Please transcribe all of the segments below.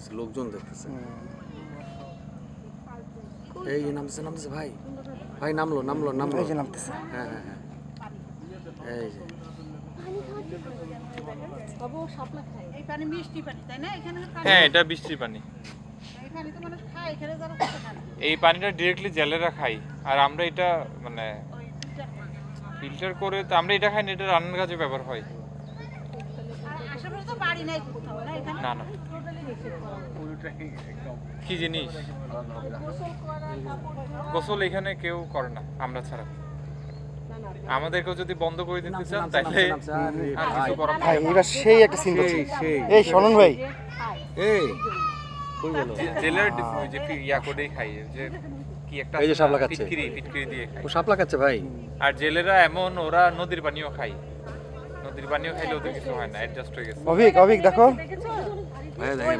দেখতেছে, লোকজন দেখতেছে। এই যে নামতেছে ভাই, ভাই নামলো। এই যে নামতেছে। হ্যাঁ, এই যে হ্যাঁ, এটা বৃষ্টির পানি। এই পানিটা ডিরেক্টলি জেলেরা খাই, আর আমরা এটা মানে ফিল্টার করে তো আমরা এটা খাই না, এটা রান্নার কাজে ব্যবহার হয়। না না, কি জিনিস গোসল এখানে কেউ করে না আমরা ছাড়া। আমাদেরকেও যদি বন্ধ করে দিতে চান তাহলে আর কিছু করার ভাই এবার সেই একটা সিন করছি। এই শোনেন ভাই, এই কই গেল? জেলের ওই যে ইয়া করেই খাই, যে কি একটা এই যে শাপলা খাচ্ছে। ফিটকিরি দিয়ে খাই। ও শাপলা খাচ্ছে ভাই। আর জেলেরা এমন, ওরা নদীর পানিও খায়। নদীর পানিও খাইলে ওদের কিছু হয় না, অ্যাডজাস্ট হয়ে গেছে। অভিক দেখো। ভাই দেখেন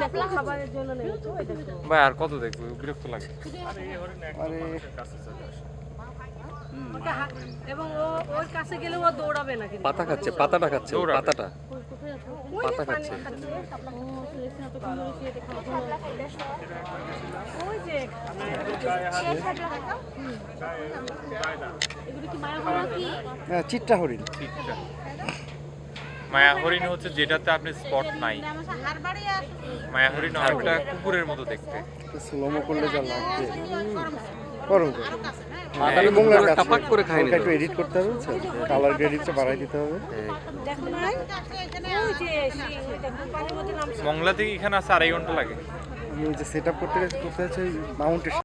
ভাই আর কত দেখবো, বিরক্ত লাগে। আরে এবং ওর কাছে গেলে ও দৌড়াবে না কিন্তু পাতা খাচ্ছে, পাতাটা খাচ্ছে, ও দৌড়াবে। পাতাটা পাতা খাচ্ছে। ওই যে এগুলো কি মায়া হলো কি চিট্টা হরিণ। ঠিকটা মায়া হরিণ হচ্ছে যেটাতে আপনি স্পট নাই। মায়া হরিণ অনেকটা কুকুরের মতো দেখতে। স্লোমো করলে যা লাগবে। করুন মাথাটা মোংলার মোংলাটা কাছে টাপাক করে খায় না। একটু এডিট করতে হবে, কালার গ্রেডিংটা বাড়াই দিতে হবে। দেখো না ওই যে ওই দেখো পানির মধ্যে নামছে মংলা থেকে এখানে আসতে 2.5 ঘন্টা লাগে। আমি ওই যে সেট আপ করতে গেছি, কোথায় আছে ওই মাউন্টের